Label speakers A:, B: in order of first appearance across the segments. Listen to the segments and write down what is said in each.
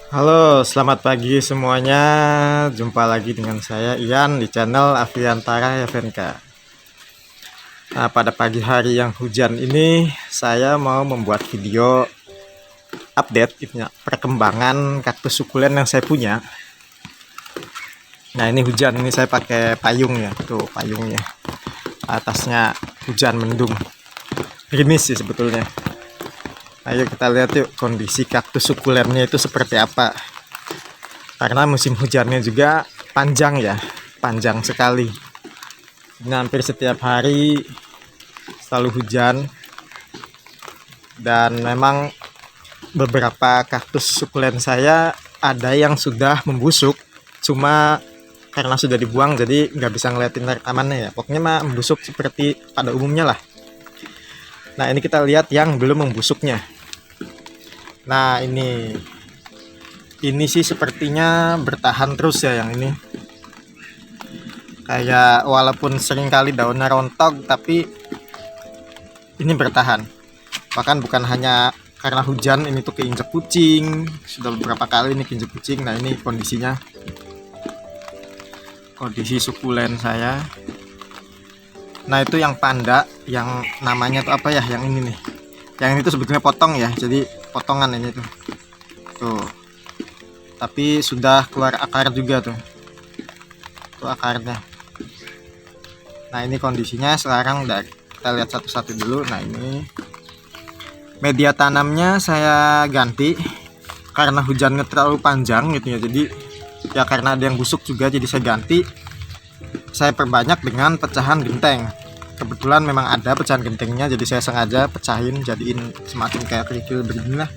A: Halo, selamat pagi semuanya. Jumpa lagi dengan saya Ian di channel Aviantara FNK. Nah, pada pagi hari yang hujan ini, saya mau membuat video update perkembangan kaktus sukulen yang saya punya. Nah, ini hujan, ini saya pakai payung ya, tuh payungnya. Atasnya hujan mendung. Gerimis sih sebetulnya. Ayo kita lihat yuk kondisi kaktus sukulennya itu seperti apa. Karena musim hujannya juga panjang ya, panjang sekali. Ini hampir setiap hari selalu hujan. Dan memang beberapa kaktus sukulen saya ada yang sudah membusuk, cuma karena sudah dibuang jadi nggak bisa ngeliatin rekamannya ya. Pokoknya mah membusuk seperti pada umumnya lah. Nah, ini kita lihat yang belum membusuknya. Nah, ini sih sepertinya bertahan terus ya yang ini. Kayak walaupun sering kali daunnya rontok, tapi ini bertahan. Bahkan bukan hanya karena hujan, ini tuh keinjak kucing. Sudah beberapa kali ini keinjak kucing. Nah, ini kondisinya. Kondisi sukulen saya. Nah, itu yang panda, yang namanya tuh apa ya? Yang ini nih. Yang ini tuh sebetulnya potong ya. Jadi potongan ini tuh. Tuh. Tapi sudah keluar akar juga tuh. Tuh akarnya. Nah, ini kondisinya sekarang udah kita lihat satu-satu dulu. Nah, ini media tanamnya saya ganti karena hujannya terlalu panjang gitu ya. Jadi ya karena ada yang busuk juga jadi saya ganti. Saya perbanyak dengan pecahan genteng. Kebetulan memang ada pecahan gentengnya, jadi saya sengaja pecahin jadiin semacam kayak kerikil begini lah.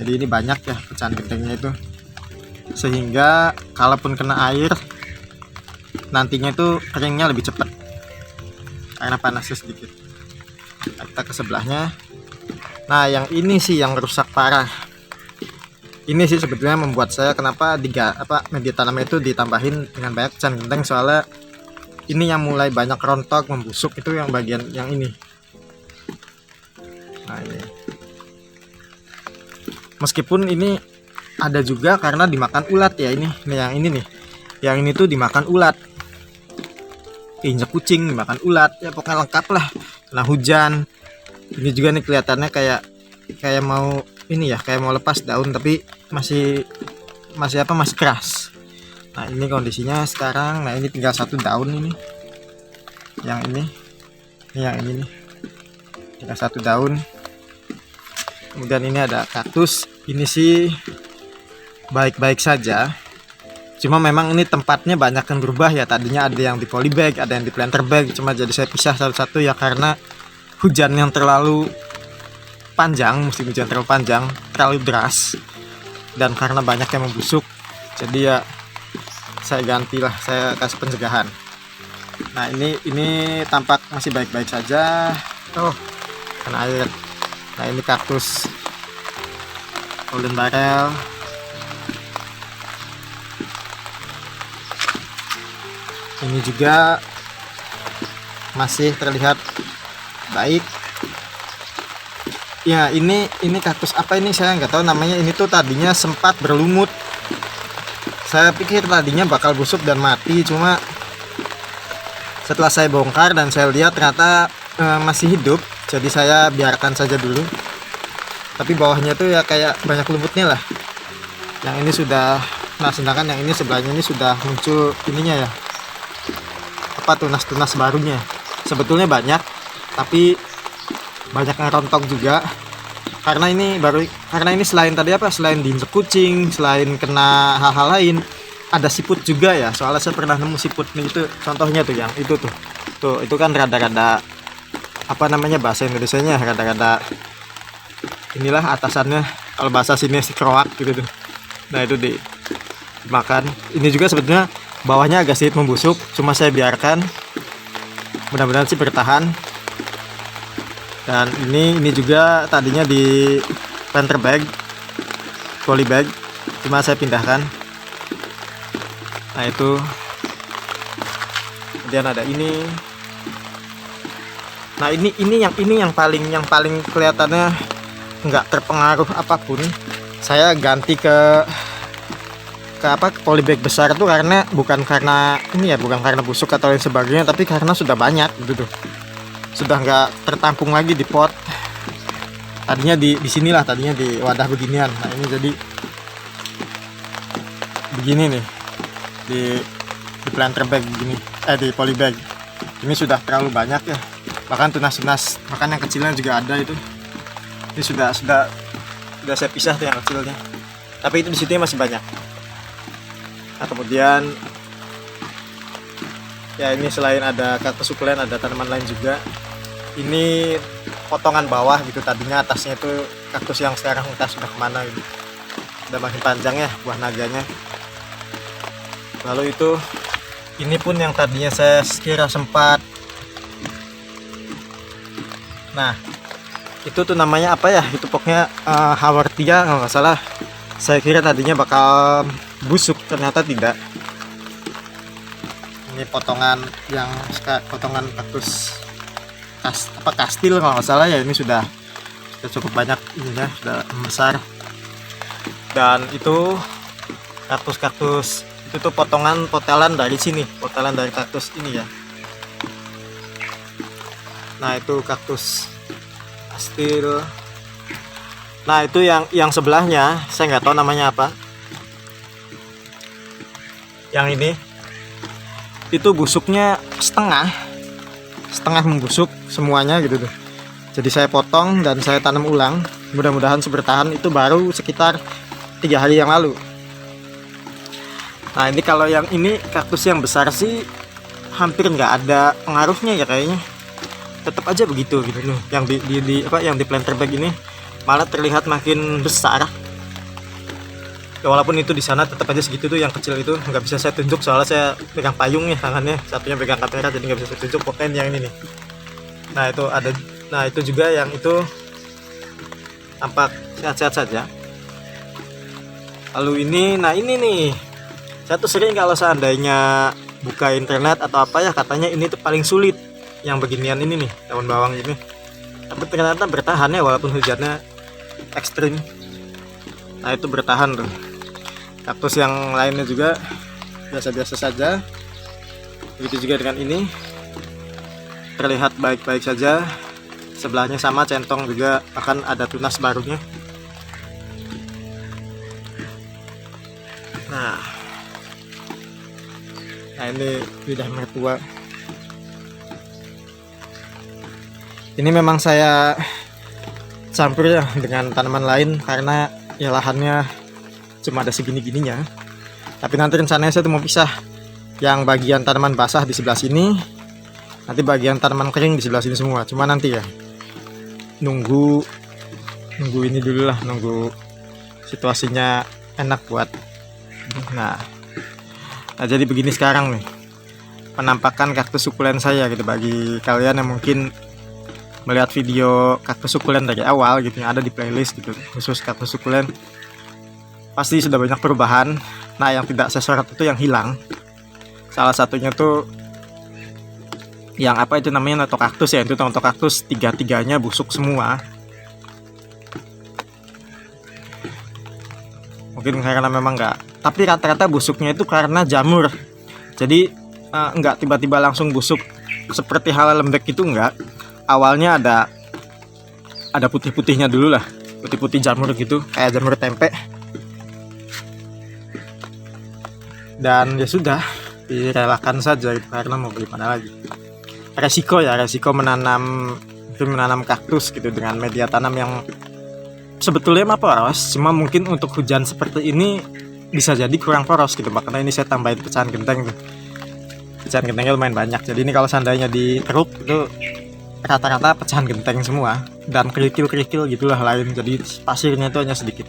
A: Jadi ini banyak ya pecahan gentengnya itu, sehingga kalaupun kena air nantinya itu keringnya lebih cepat karena panasnya sedikit. Nah, kita ke sebelahnya. Nah, yang ini sih yang rusak parah. Ini sih sebetulnya membuat saya kenapa media tanamnya itu ditambahin dengan banyak pecahan genteng, soalnya ini yang mulai banyak rontok membusuk itu yang bagian yang ini. Nah, ini meskipun ini ada juga karena dimakan ulat ya, ini yang ini nih, yang ini tuh dimakan ulat, keinjak kucing, dimakan ulat ya, pokoknya lengkap lah. Kena hujan. Ini juga nih kelihatannya kayak mau ini ya, kayak mau lepas daun tapi masih keras. Nah, ini kondisinya sekarang. Nah, ini tinggal satu daun ini. Yang ini nih. Tinggal satu daun. Kemudian ini ada kaktus. Ini sih baik-baik saja. Cuma memang ini tempatnya banyak yang berubah ya. Tadinya ada yang di polybag, ada yang di planter bag. Cuma jadi saya pisah satu-satu ya karena hujan yang terlalu panjang, musim hujan terlalu panjang, terlalu deras. Dan karena banyak yang membusuk, jadi ya saya gantilah, saya kasih pencegahan. Nah, ini tampak masih baik-baik saja. Oh, kena air. Nah, ini kaktus golden barrel. Ini juga masih terlihat baik. Ya, ini kaktus apa ini saya nggak tahu namanya. Ini tuh tadinya sempat berlumut. Saya pikir tadinya bakal busuk dan mati, cuma setelah saya bongkar dan saya lihat ternyata masih hidup, jadi saya biarkan saja dulu. Tapi bawahnya tuh ya kayak banyak lumutnya lah. Yang ini sudah, nah sedangkan yang ini sebelahnya ini sudah muncul ininya ya, apa tunas-tunas barunya. Sebetulnya banyak, tapi banyak yang rontok juga. Karena ini selain tadi selain diinjek kucing, selain kena hal-hal lain, ada siput juga ya. Soalnya saya pernah nemu siput nih, itu contohnya tuh yang itu tuh itu kan rada-rada apa namanya bahasa Indonesianya, rada-rada inilah atasannya, kalau bahasa sini si kroak gitu tuh. Nah, itu dimakan. Ini juga sebetulnya bawahnya agak sedikit membusuk, cuma saya biarkan, mudah-mudahan sih bertahan. Dan ini juga tadinya di planter bag, polybag, cuma saya pindahkan. Nah, itu. Kemudian ada ini. Nah, ini yang paling kelihatannya nggak terpengaruh apapun. Saya ganti ke ke polybag besar tuh karena bukan karena ini ya, bukan karena busuk atau lain sebagainya, tapi karena sudah banyak gitu tuh, sudah nggak tertampung lagi di pot. Tadinya di sinilah, tadinya di wadah beginian. Nah ini jadi begini nih, di planter bag begini, di polybag ini sudah terlalu banyak ya. Bahkan tunas-tunas, bahkan yang kecilnya juga ada itu. Ini sudah saya pisah tuh yang kecilnya, tapi itu di situ masih banyak. Nah kemudian ya ini selain ada kaktus sukulen, ada tanaman lain juga. Ini potongan bawah gitu, tadinya atasnya itu kaktus yang sekarang entah sudah kemana gitu, udah makin panjang ya buah naganya. Lalu itu ini pun yang tadinya saya kira sempat, nah itu tuh namanya apa ya, itu pokoknya Haworthia kalau nggak salah. Saya kira tadinya bakal busuk, ternyata tidak. Ini potongan kaktus kastil kalau nggak salah ya. Ini sudah cukup banyak ininya, sudah besar. Dan itu kaktus itu tuh potelan dari sini, potelan dari kaktus ini ya. Nah itu kaktus kastil. Nah itu yang sebelahnya saya nggak tahu namanya apa. Yang ini itu busuknya setengah membusuk semuanya gitu tuh. Jadi saya potong dan saya tanam ulang. Mudah-mudahan bertahan. Itu baru sekitar 3 hari yang lalu. Nah ini kalau yang ini kaktus yang besar sih hampir nggak ada pengaruhnya ya kayaknya. Tetap aja begitu gitu loh. Yang yang di planter bag ini malah terlihat makin besar. Ya, walaupun itu di sana tetap aja segitu tuh. Yang kecil itu nggak bisa saya tunjuk soalnya saya pegang payung ya tangannya, satunya pegang kamera jadi nggak bisa saya tunjuk. Pokoknya yang ini nih. Nah itu ada, nah itu juga yang itu tampak sehat-sehat saja. Lalu ini, nah ini nih, saya tuh sering kalau seandainya buka internet atau apa ya, katanya ini tuh paling sulit yang beginian ini nih, daun bawang ini. Tapi ternyata bertahan ya walaupun hujannya ekstrim. Nah itu bertahan tuh. Kaktus yang lainnya juga biasa-biasa saja. Begitu juga dengan ini, terlihat baik-baik saja. Sebelahnya sama, centong juga, akan ada tunas barunya. Nah ini lidah mertua. Ini memang saya campur ya dengan tanaman lain karena ya lahannya cuma ada segini-gininya. Tapi nanti rencananya saya tuh mau pisah. Yang bagian tanaman basah di sebelah sini, nanti bagian tanaman kering di sebelah sini semua. Cuma nanti ya nunggu ini dulu lah, nunggu situasinya enak buat. Nah jadi begini sekarang nih penampakan kaktus sukulen saya gitu. Bagi kalian yang mungkin melihat video kaktus sukulen dari awal gitu yang ada di playlist gitu khusus kaktus sukulen, pasti sudah banyak perubahan. Nah yang tidak saya sorot itu yang hilang. Salah satunya tuh yang apa itu namanya notokaktus ya. Itu notokaktus tiga-tiganya busuk semua. Mungkin karena memang enggak, tapi rata-rata busuknya itu karena jamur. Jadi enggak tiba-tiba langsung busuk seperti hal lembek itu, enggak. Awalnya ada putih-putihnya dulu lah, putih-putih jamur gitu, kayak jamur tempe. Dan ya sudah, direlakan saja gitu, karena mau gimana lagi. Resiko menanam kaktus gitu dengan media tanam yang sebetulnya mah poros, cuma mungkin untuk hujan seperti ini bisa jadi kurang poros gitu. Makanya ini saya tambahin pecahan genteng tuh. Pecahan gentengnya lumayan banyak. Jadi ini kalau seandainya dikeruk itu rata-rata pecahan genteng semua dan kerikil-kerikil gitulah lain. Jadi pasirnya itu hanya sedikit.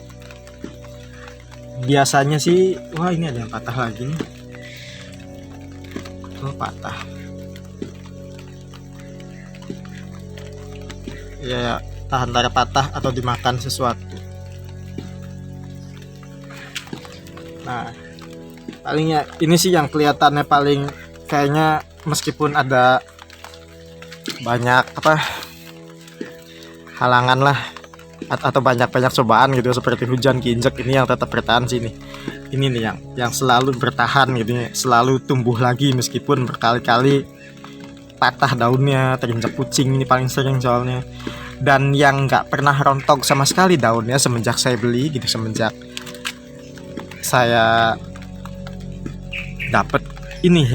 A: Biasanya sih, wah ini ada yang patah lagi nih. Oh patah. Ya antara patah atau dimakan sesuatu. Nah palingnya ini sih yang kelihatannya paling kayaknya, meskipun ada banyak halangan lah, atau banyak-banyak cobaan gitu seperti hujan kinjek, ini yang tetap bertahan sini. Ini nih yang selalu bertahan gitu ya, selalu tumbuh lagi meskipun berkali-kali patah daunnya, terinjak kucing, ini paling sering soalnya. Dan yang nggak pernah rontok sama sekali daunnya semenjak saya beli gitu, semenjak saya dapat ini,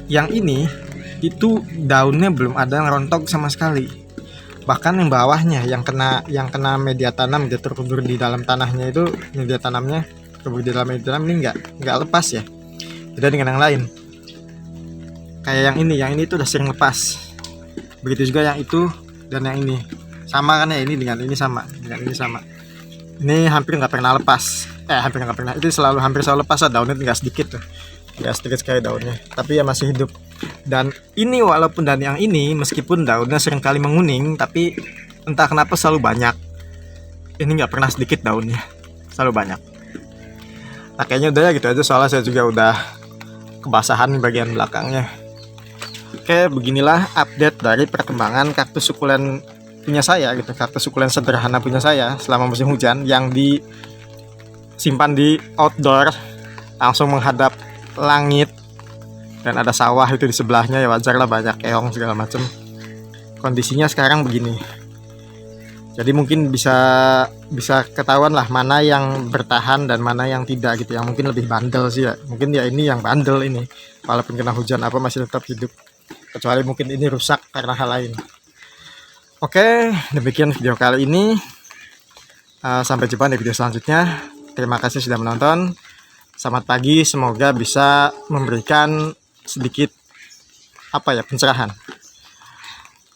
A: yang ini itu daunnya belum ada yang rontok sama sekali. Bahkan yang bawahnya yang kena media tanam, dia terkubur di dalam tanahnya, itu media tanamnya terkubur di dalam media tanam ini nggak lepas ya. Beda dengan yang lain, kayak yang ini tuh udah sering lepas. Begitu juga yang itu dan yang ini sama kan ya, ini dengan ini sama, ini hampir nggak pernah lepas, hampir nggak pernah, itu hampir selalu lepas lah, daunnya tinggal sedikit tuh, tinggal sedikit sekali daunnya, tapi ya masih hidup. Dan ini walaupun dan yang ini meskipun daunnya sering kali menguning, tapi entah kenapa selalu banyak. Ini nggak pernah sedikit daunnya, selalu banyak. Nah kayaknya udah ya gitu aja, soalnya saya juga udah kebasahan di bagian belakangnya. Oke, beginilah update dari perkembangan kaktus sukulen punya saya gitu, kaktus sukulen sederhana punya saya selama musim hujan, yang disimpan di outdoor langsung menghadap langit, dan ada sawah itu di sebelahnya, ya wajar lah banyak keong segala macam. Kondisinya sekarang begini, jadi mungkin bisa ketahuan lah mana yang bertahan dan mana yang tidak gitu, yang mungkin lebih bandel sih ya, mungkin ya ini yang bandel ini, walaupun kena hujan apa masih tetap hidup, kecuali mungkin ini rusak karena hal lain. Oke, demikian video kali ini. Sampai jumpa di video selanjutnya. Terima kasih sudah menonton. Selamat pagi, semoga bisa memberikan sedikit pencerahan.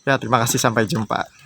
A: Ya, terima kasih, sampai jumpa.